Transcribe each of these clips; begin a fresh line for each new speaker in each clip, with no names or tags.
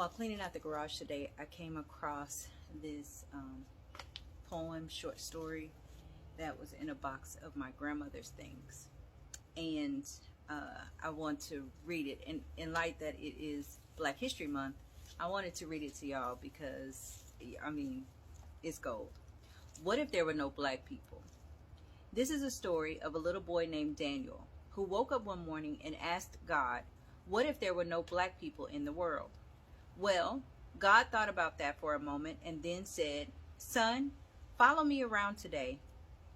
while cleaning out the garage today, I came across this poem, short story that was in a box of my grandmother's things. And I want to read it. And in light that it is Black History Month, I wanted to read it to y'all because, I mean, it's gold. What if there were no black people? This is a story of a little boy named Daniel who woke up one morning and asked God, what if there were no black people in the world? Well, God thought about that for a moment and then said, son, follow me around today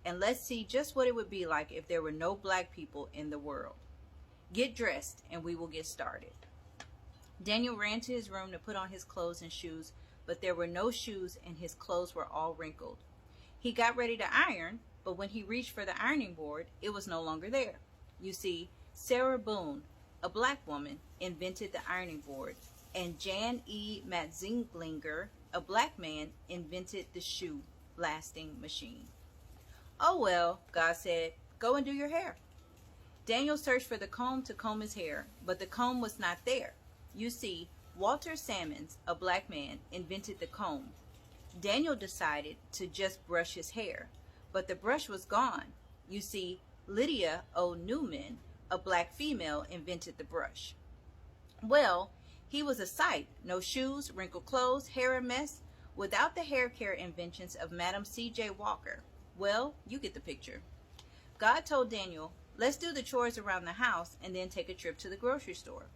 and let's see just what it would be like if there were no black people in the world. Get dressed and we will get started. Daniel ran to his room to put on his clothes and shoes, but there were no shoes and his clothes were all wrinkled. He got ready to iron, but when he reached for the ironing board, it was no longer there. You see, Sarah Boone, a black woman, invented the ironing board, and Jan E. Matzinglinger, a black man, invented the shoe lasting machine. Oh well, God said, go and do your hair. Daniel searched for the comb to comb his hair, but the comb was not there. You see, Walter Sammons, a black man, invented the comb. Daniel decided to just brush his hair, but the brush was gone. You see, Lydia O. Newman, a black female, invented the brush. Well, he was a sight. No shoes, wrinkled clothes, hair a mess, without the hair care inventions of Madam C.J. Walker. Well, you get the picture. God told Daniel, let's do the chores around the house and then take a trip to the grocery store.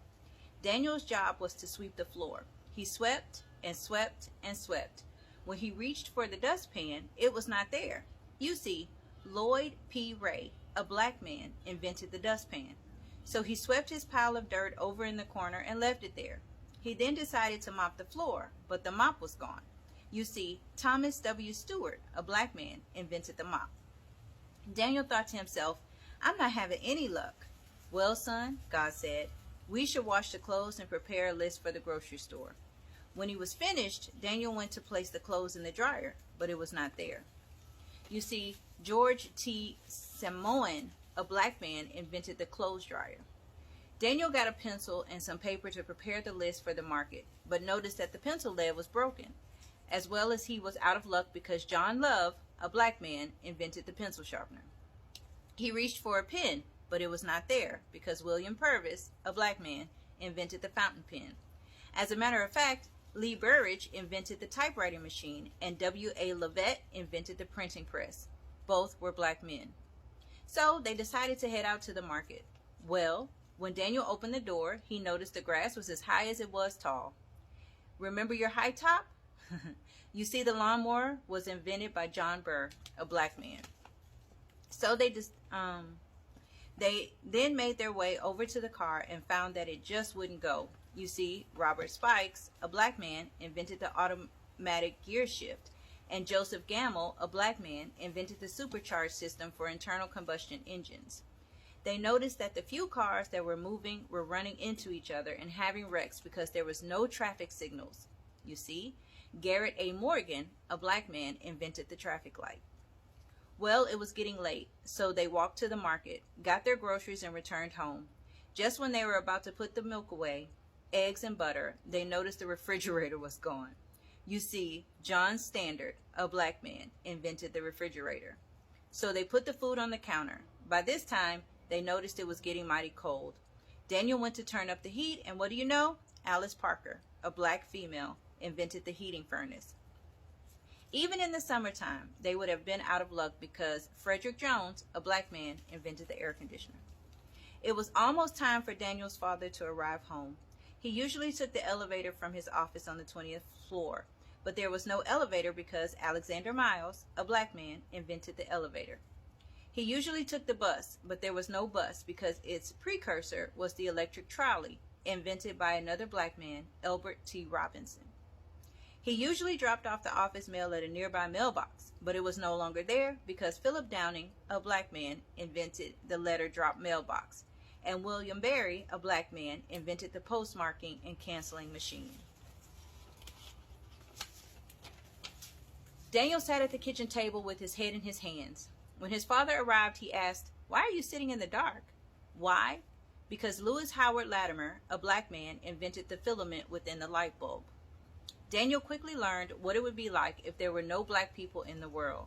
Daniel's job was to sweep the floor. He swept and swept and swept. When he reached for the dustpan, it was not there. You see, Lloyd P. Ray, a black man, invented the dustpan. So he swept his pile of dirt over in the corner and left it there. He then decided to mop the floor, but the mop was gone. You see, Thomas W. Stewart, a black man, invented the mop. Daniel thought to himself, I'm not having any luck. Well, son, God said, we should wash the clothes and prepare a list for the grocery store. When he was finished, Daniel went to place the clothes in the dryer, but it was not there. You see, George T. Samoan, a black man, invented the clothes dryer. Daniel got a pencil and some paper to prepare the list for the market, but noticed that the pencil lead was broken, as well as he was out of luck because John Love, a black man, invented the pencil sharpener. He reached for a pen, but it was not there because William Purvis, a black man, invented the fountain pen. As a matter of fact, Lee Burridge invented the typewriting machine and W.A. Levette invented the printing press. Both were black men. So they decided to head out to the market. Well, when Daniel opened the door, he noticed the grass was as high as it was tall. Remember your high top? You see, the lawnmower was invented by John Burr, a black man. So they then made their way over to the car and found that it just wouldn't go. You see, Robert Spikes, a black man, invented the automatic gear shift, and Joseph Gamble, a black man, invented the supercharged system for internal combustion engines. They noticed that the few cars that were moving were running into each other and having wrecks because there was no traffic signals. You see, Garrett A. Morgan, a black man, invented the traffic light. Well, it was getting late, so they walked to the market, got their groceries, and returned home. Just when they were about to put the milk away, eggs and butter, they noticed the refrigerator was gone. You see, John Standard, a black man, invented the refrigerator. So they put the food on the counter. By this time, they noticed it was getting mighty cold. Daniel went to turn up the heat, and what do you know? Alice Parker, a black female, invented the heating furnace. Even in the summertime, they would have been out of luck because Frederick Jones, a black man, invented the air conditioner. It was almost time for Daniel's father to arrive home. He usually took the elevator from his office on the 20th floor, but there was no elevator because Alexander Miles, a black man, invented the elevator. He usually took the bus, but there was no bus because its precursor was the electric trolley, invented by another black man, Elbert T. Robinson. He usually dropped off the office mail at a nearby mailbox, but it was no longer there because Philip Downing, a black man, invented the letter drop mailbox, and William Berry, a black man, invented the postmarking and canceling machine. Daniel sat at the kitchen table with his head in his hands. When his father arrived, he asked, "Why are you sitting in the dark?" "Why? because Lewis Howard Latimer, a black man, invented the filament within the light bulb. Daniel quickly learned what it would be like if there were no black people in the world.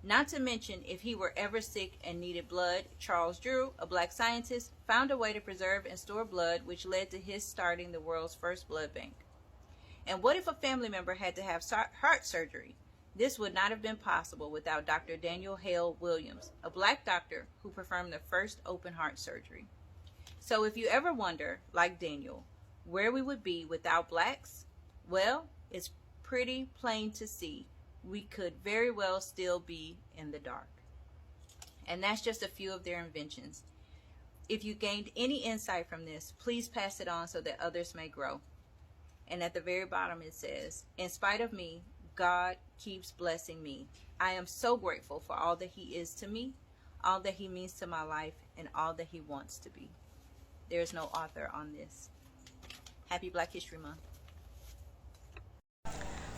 Not to mention, if he were ever sick and needed blood, Charles Drew, a black scientist, found a way to preserve and store blood, which led to his starting the world's first blood bank. And what if a family member had to have heart surgery? This would not have been possible without Dr. Daniel Hale Williams, a black doctor who performed the first open heart surgery. So if you ever wonder, like Daniel, where we would be without blacks, well, it's pretty plain to see. We could very well still be in the dark. And that's just a few of their inventions. If you gained any insight from this, please pass it on so that others may grow. And at the very bottom it says, in spite of me, God keeps blessing me. I am so grateful for all that he is to me, all that he means to my life, and all that he wants to be. There's no author on this. Happy Black History Month.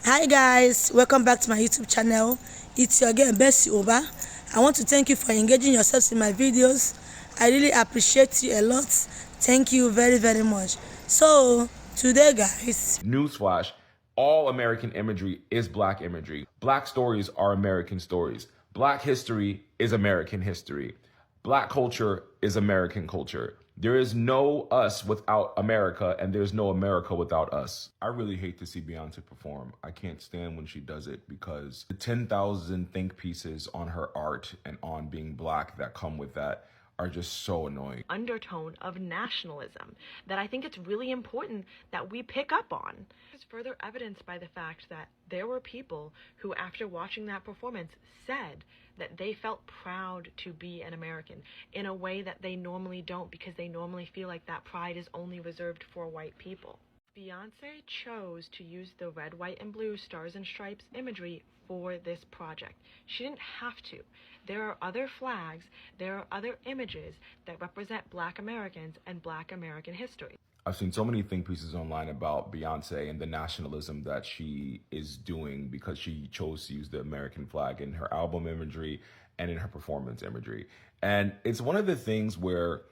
Hi guys, welcome back to my YouTube channel. It's your girl Bessie Oba. I want to thank you for engaging yourselves in my videos. I really appreciate you a lot. Thank you very, very much. So today guys,
newsflash, all American imagery is black imagery. Black stories are American stories. Black history is American history. Black culture is American culture. There is no us without America, and there's no America without us. I really hate to see Beyonce perform. I can't stand when she does it because the 10,000 think pieces on her art and on being black that come with that are just so annoying.
Undertone of nationalism that I think it's really important that we pick up on. It's further evidenced by the fact that there were people who, after watching that performance, said that they felt proud to be an American in a way that they normally don't, because they normally feel like that pride is only reserved for white people. Beyonce chose to use the red, white, and blue stars and stripes imagery for this project. She didn't have to. There are other flags, there are other images that represent Black Americans and Black American history.
I've seen so many think pieces online about Beyonce and the nationalism that she is doing because she chose to use the American flag in her album imagery and in her performance imagery. And it's one of the things where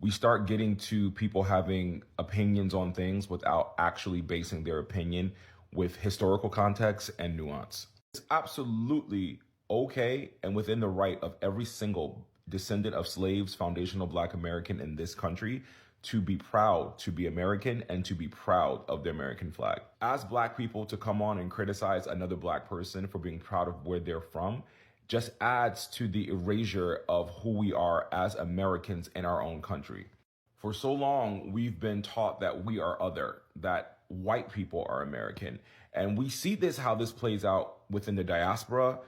we start getting to people having opinions on things without actually basing their opinion with historical context and nuance. It's absolutely okay and within the right of every single descendant of slaves, foundational Black American in this country, to be proud to be American and to be proud of the American flag. As Black people, to come on and criticize another Black person for being proud of where they're from just adds to the erasure of who we are as Americans in our own country. For so long, we've been taught that we are other, that white people are American. And we see how this plays out within the diaspora,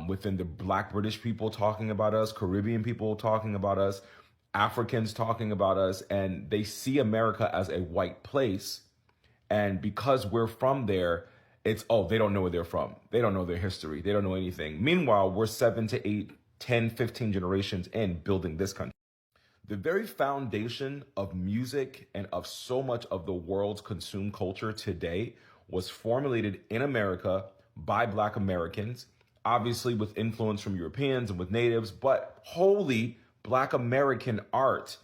within the Black British people talking about us, Caribbean people talking about us, Africans talking about us, and they see America as a white place. And because we're from there, it's, oh, they don't know where they're from. They don't know their history. They don't know anything. Meanwhile, we're 7 to 8, 10, 15 generations in building this country. The very foundation of music and of so much of the world's consumed culture today was formulated in America by Black Americans, obviously with influence from Europeans and with natives, but wholly Black American art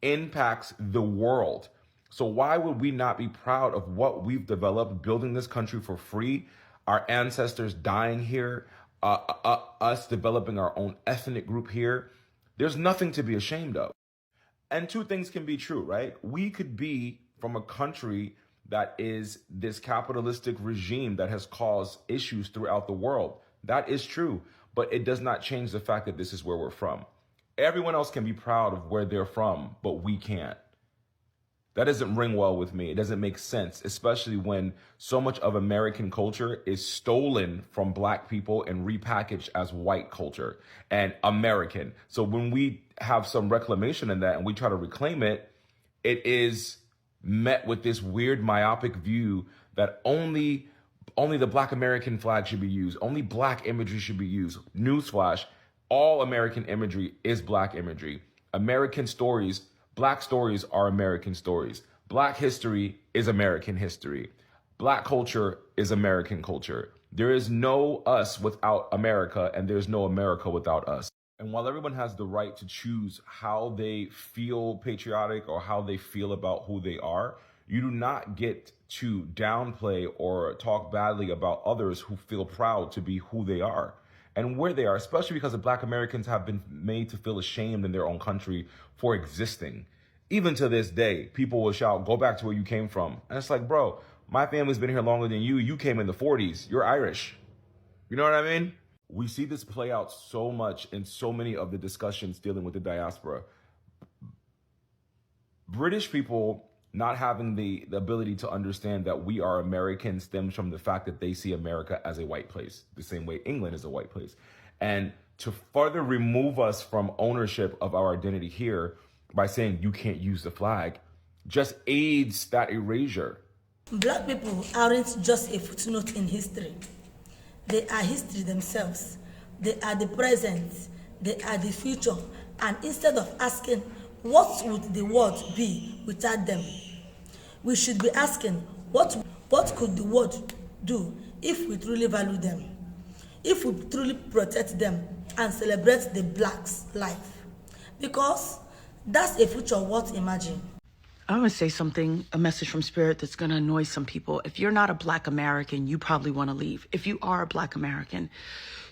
impacts the world. So why would we not be proud of what we've developed, building this country for free, our ancestors dying here, us developing our own ethnic group here? There's nothing to be ashamed of. And two things can be true, right? We could be from a country that is this capitalistic regime that has caused issues throughout the world. That is true, but it does not change the fact that this is where we're from. Everyone else can be proud of where they're from, but we can't. That doesn't ring well with me. It doesn't make sense, especially when so much of American culture is stolen from Black people and repackaged as white culture and American. So when we have some reclamation in that and we try to reclaim it, it is met with this weird myopic view that only the Black American flag should be used. Only Black imagery should be used. Newsflash, all American imagery is Black imagery. American stories, Black stories are American stories. Black history is American history. Black culture is American culture. There is no us without America, and there's no America without us. And while everyone has the right to choose how they feel patriotic or how they feel about who they are, you do not get to downplay or talk badly about others who feel proud to be who they are and where they are, especially because the Black Americans have been made to feel ashamed in their own country for existing. Even to this day, people will shout, go back to where you came from. And it's like, bro, my family's been here longer than you. You came in the 40s. You're Irish. You know what I mean? We see this play out so much in so many of the discussions dealing with the diaspora. British people not having the ability to understand that we are Americans stems from the fact that they see America as a white place, the same way England is a white place. And to further remove us from ownership of our identity here by saying you can't use the flag just aids that erasure.
Black people aren't just a footnote in history. They are history themselves. They are the present. They are the future. And instead of asking, what would the world be without them? We should be asking, what could the world do if we truly value them? If we truly protect them and celebrate the Blacks' life? Because that's a future worth imagining.
I'm going to say something, a message from Spirit that's going to annoy some people. If you're not a Black American, you probably want to leave. If you are a Black American,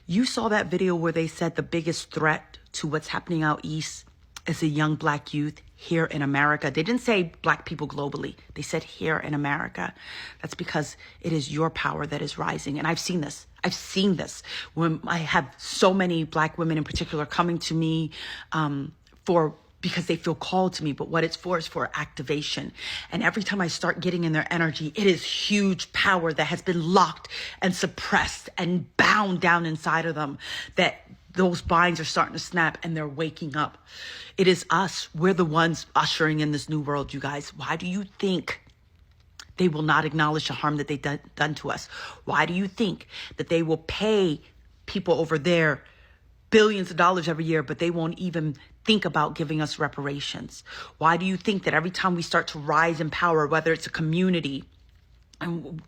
you saw that video where they said the biggest threat to what's happening out east is a young Black youth here in America. They didn't say Black people globally. They said here in America. That's because it is your power that is rising. And I've seen this. I've seen this when I have so many Black women in particular coming to me because they feel called to me, but what it's for is for activation. And every time I start getting in their energy, it is huge power that has been locked and suppressed and bound down inside of them, that those binds are starting to snap and they're waking up. It is us. We're the ones ushering in this new world, you guys. Why do you think they will not acknowledge the harm that they've done to us? Why do you think that they will pay people over there billions of dollars every year, but they won't even think about giving us reparations? Why do you think that every time we start to rise in power, whether it's a community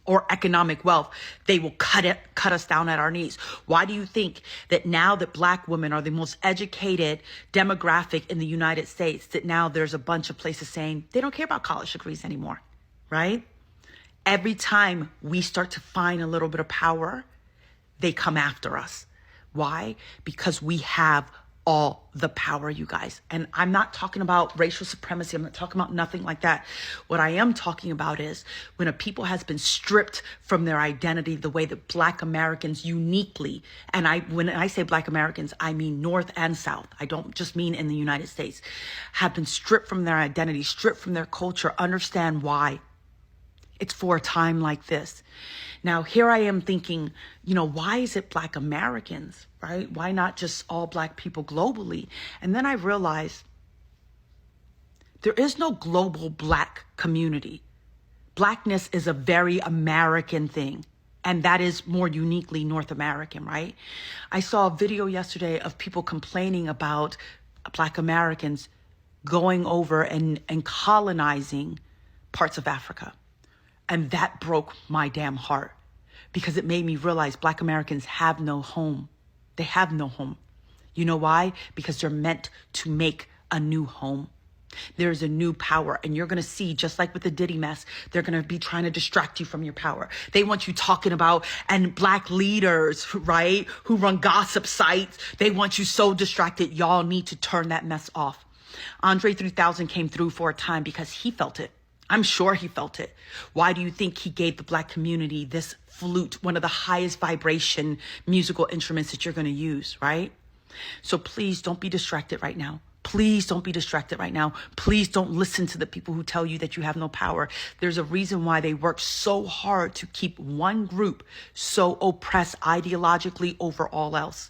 or economic wealth, they will cut us down at our knees? Why do you think that now that Black women are the most educated demographic in the United States, that now there's a bunch of places saying they don't care about college degrees anymore, right? Every time we start to find a little bit of power, they come after us. Why? Because we have all the power, you guys. And I'm not talking about racial supremacy. I'm not talking about nothing like that. What I am talking about is when a people has been stripped from their identity, the way that Black Americans uniquely, and when I say Black Americans, I mean North and South. I don't just mean in the United States, have been stripped from their identity, stripped from their culture. Understand why. It's for a time like this. Now, here I am thinking, why is it Black Americans, right? Why not just all Black people globally? And then I realized there is no global Black community. Blackness is a very American thing. And that is more uniquely North American, right? I saw a video yesterday of people complaining about Black Americans going over and colonizing parts of Africa. And that broke my damn heart, because it made me realize Black Americans have no home. They have no home. You know why? Because they're meant to make a new home. There's a new power, and you're going to see, just like with the Diddy mess, they're going to be trying to distract you from your power. They want you talking about, and Black leaders, right, who run gossip sites, they want you so distracted. Y'all need to turn that mess off. Andre 3000 came through for a time because he felt it. I'm sure he felt it. Why do you think he gave the Black community this flute, one of the highest vibration musical instruments that you're going to use, right? So please don't be distracted right now. Please don't be distracted right now. Please don't listen to the people who tell you that you have no power. There's a reason why they work so hard to keep one group so oppressed ideologically over all else.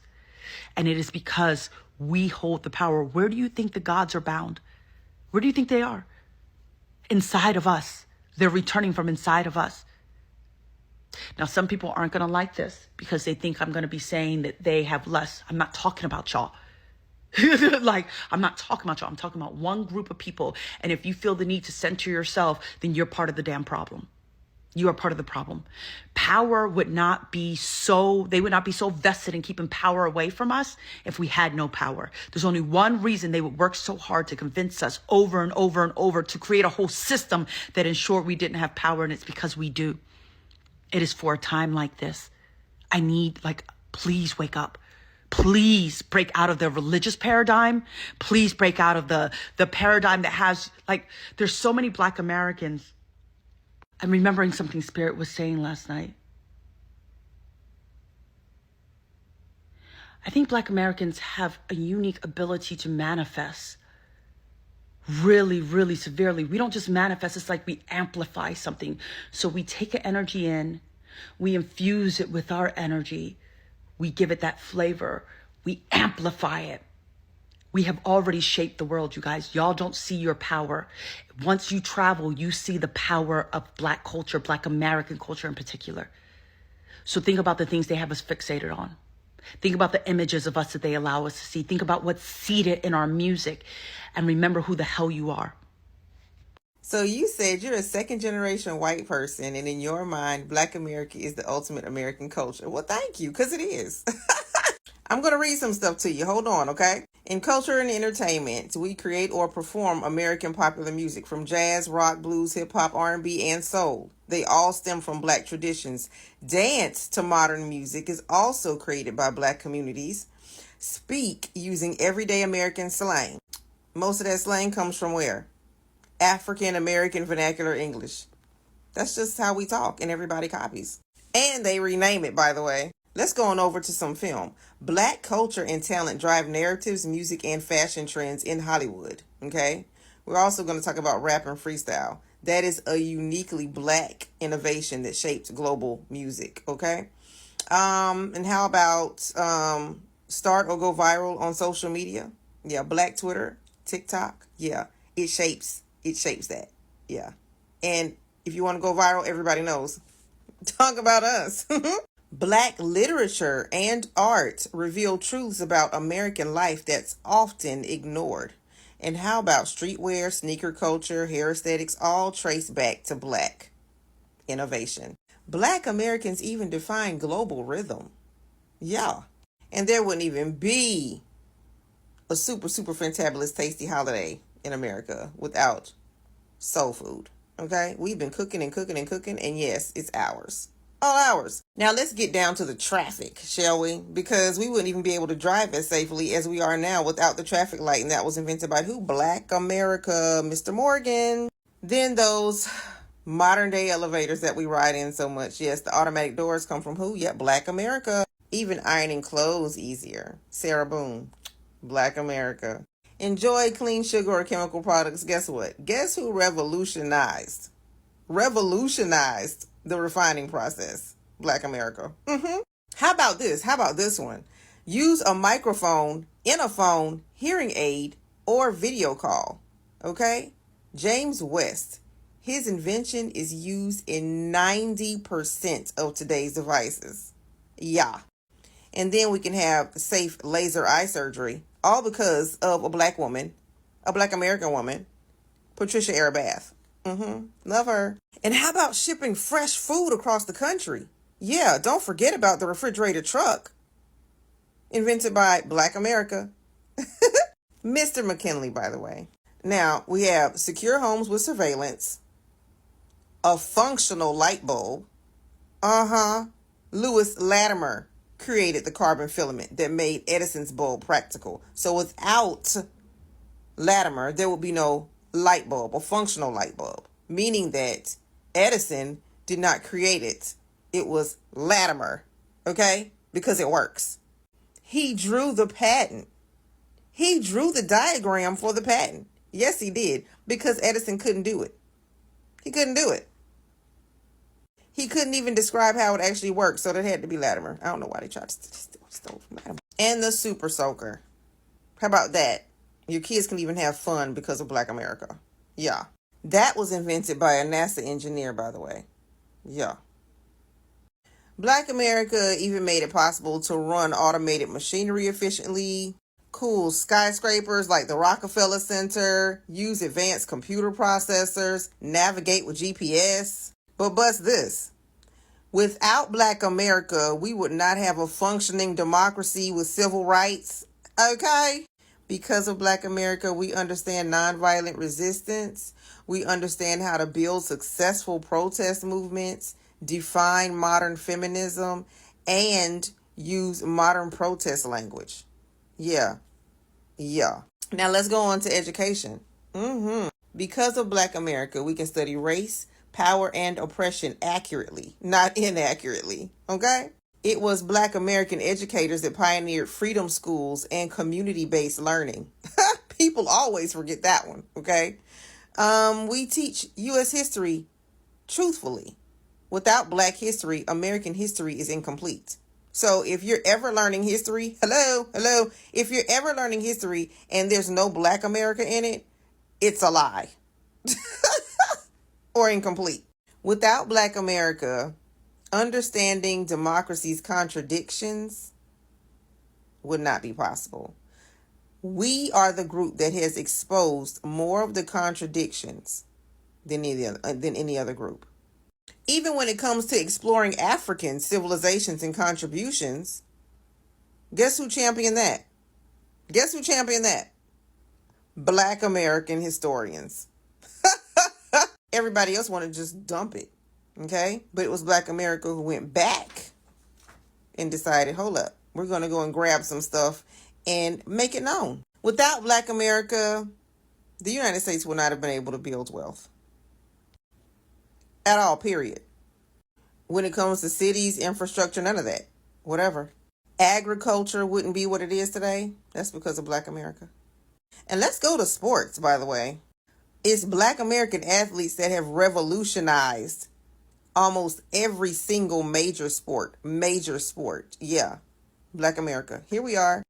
And it is because we hold the power. Where do you think the gods are bound? Where do you think they are? Inside of us. They're returning from inside of us. Now, some people aren't going to like this because they think I'm going to be saying that they have less. I'm not talking about y'all. I'm not talking about y'all. I'm talking about one group of people. And if you feel the need to center yourself, then you're part of the damn problem. You are part of the problem. Power would not be so, they would not be so vested in keeping power away from us if we had no power. There's only one reason they would work so hard to convince us over and over and over to create a whole system that ensured we didn't have power, and it's because we do. It is for a time like this. I need, please wake up. Please break out of the religious paradigm. Please break out of the paradigm that has, there's so many Black Americans. I'm remembering something Spirit was saying last night. I think Black Americans have a unique ability to manifest really, really severely. We don't just manifest, it's like we amplify something. So we take an energy in, we infuse it with our energy, we give it that flavor, we amplify it. We have already shaped the world, you guys. Y'all don't see your power. Once you travel, you see the power of Black culture, Black American culture in particular. So think about the things they have us fixated on. Think about the images of us that they allow us to see. Think about what's seated in our music. And remember who the hell you are.
So you said you're a second generation white person, and in your mind, Black America is the ultimate American culture. Well, thank you, because it is. I'm going to read some stuff to you. Hold on, okay? In culture and entertainment, we create or perform American popular music from jazz, rock, blues, hip hop, R&B, and soul. They all stem from Black traditions. Dance to modern music is also created by Black communities. Speak using everyday American slang. Most of that slang comes from where? African American vernacular English. That's just how we talk, and everybody copies. And they rename it, by the way. Let's go on over to some film. Black culture and talent drive narratives, music, and fashion trends in Hollywood. Okay? We're also going to talk about rap and freestyle. That is a uniquely Black innovation that shaped global music. Okay? And how about start or go viral on social media? Yeah, Black Twitter, TikTok. Yeah, it shapes that. Yeah. And if you want to go viral, everybody knows. Talk about us. Black literature and art reveal truths about American life that's often ignored. And how about streetwear, sneaker culture, hair aesthetics, all trace back to Black innovation. Black Americans even define global rhythm. Yeah. And there wouldn't even be a super, super fantabulous tasty holiday in America without soul food. Okay? We've been cooking and cooking and cooking, and yes, it's ours. All ours. Now let's get down to the traffic, shall we? Because we wouldn't even be able to drive as safely as we are now without the traffic light, and that was invented by who? Black America, Mr. Morgan. Then those modern day elevators that we ride in so much. Yes, the automatic doors come from who? Yep, Black America. Even ironing clothes easier. Sarah Boone, Black America. Enjoy clean sugar or chemical products. Guess what? Guess who revolutionized the refining process? Black America. How about this? How about this one? Use a microphone in a phone, hearing aid, or video call. Okay? James West. His invention is used in 90% of today's devices. Yeah. And then we can have safe laser eye surgery, all because of a Black woman, a Black American woman, Patricia Arabath. Love her. And how about shipping fresh food across the country? Yeah, don't forget about the refrigerated truck, invented by Black America. Mr. McKinley, by the way. Now, we have secure homes with surveillance, a functional light bulb. Lewis Latimer created the carbon filament that made Edison's bulb practical. So without Latimer, there would be no light bulb or functional light bulb, meaning that Edison did not create it. It was Latimer, okay? Because it works. He drew the patent. He drew the diagram for the patent. Yes, he did, because Edison couldn't do it. He couldn't do it. He couldn't even describe how it actually worked, so that had to be Latimer. I don't know why they tried to steal from Latimer. And the super soaker. How about that? Your kids can even have fun because of Black America. Yeah. That was invented by a NASA engineer, by the way. Yeah. Black America even made it possible to run automated machinery efficiently, cool skyscrapers like the Rockefeller Center, use advanced computer processors, navigate with GPS, But bust this. Without Black America, we would not have a functioning democracy with civil rights. Okay? Because of Black America, we understand nonviolent resistance. We understand how to build successful protest movements, define modern feminism, and use modern protest language. Yeah. Now let's go on to education. Because of Black America, we can study race, power, and oppression accurately, not inaccurately. Okay? It was Black American educators that pioneered freedom schools and community-based learning. People always forget that one. Okay? We teach U.S. history truthfully. Without Black history, American history is incomplete. So if you're ever learning history, if you're ever learning history and there's no Black America in it, it's a lie or incomplete. Without Black America, understanding democracy's contradictions would not be possible. We are the group that has exposed more of the contradictions than any other group. Even when it comes to exploring African civilizations and contributions, guess who championed that? Black American historians. Everybody else wanted to just dump it. Okay? But it was Black America who went back and decided, hold up, we're going to go and grab some stuff and make it known. Without Black America, the United States would not have been able to build wealth. At all, period. When it comes to cities, infrastructure, none of that. Whatever. Agriculture wouldn't be what it is today. That's because of Black America. And let's go to sports, by the way. It's Black American athletes that have revolutionized almost every single major sport. Yeah. Black America. Here we are.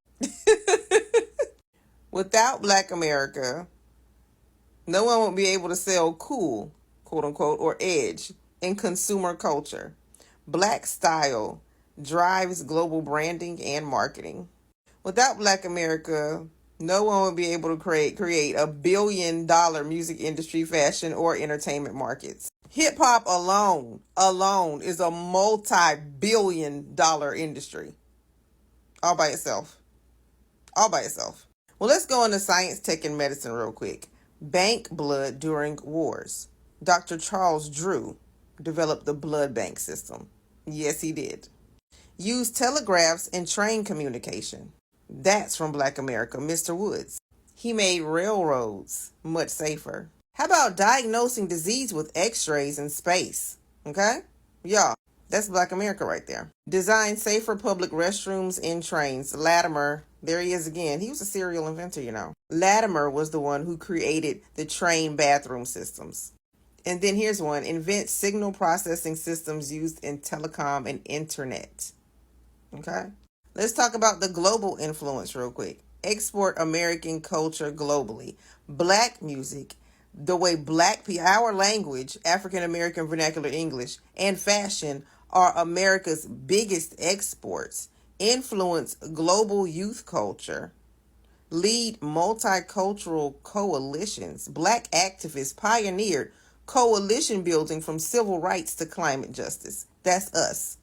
Without Black America, no one would be able to sell cool, quote unquote, or edge in consumer culture. Black style drives global branding and marketing. Without Black America, no one would be able to create $1 billion music industry, fashion, or entertainment markets. Hip hop alone is a multi-billion-dollar industry. All by itself. Well, let's go into science, tech, and medicine real quick. Bank blood during wars. Dr. Charles Drew developed the blood bank system. Yes, he did. Used telegraphs and train communication. That's from Black America, Mr. Woods. He made railroads much safer. How about diagnosing disease with x-rays in space? Okay? Yeah, that's Black America right there. Designed safer public restrooms in trains. Latimer, there he is again. He was a serial inventor, you know. Latimer was the one who created the train bathroom systems. And then here's one. Invent signal processing systems used in telecom and internet. Okay? Let's talk about the global influence real quick. Export American culture globally. Black music, the way Black people, our language, African American vernacular English, and fashion are America's biggest exports. Influence global youth culture. Lead multicultural coalitions. Black activists pioneered coalition building from civil rights to climate justice. That's us.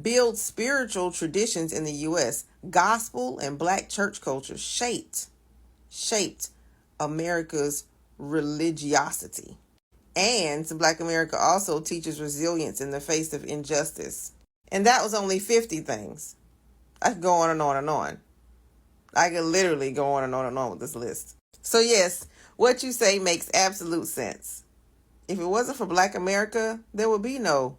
Build spiritual traditions in the U.S. Gospel and Black church culture shaped America's religiosity. And Black America also teaches resilience in the face of injustice. And that was only 50 things. I could go on and on and on. I could literally go on and on and on with this list. So yes, what you say makes absolute sense. If it wasn't for Black America, there would be no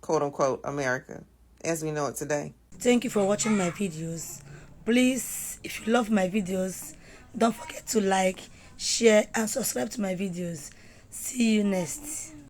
quote unquote America as we know it today.
Thank you for watching my videos. Please, if you love my videos, don't forget to like, share, and subscribe to my videos. See you next.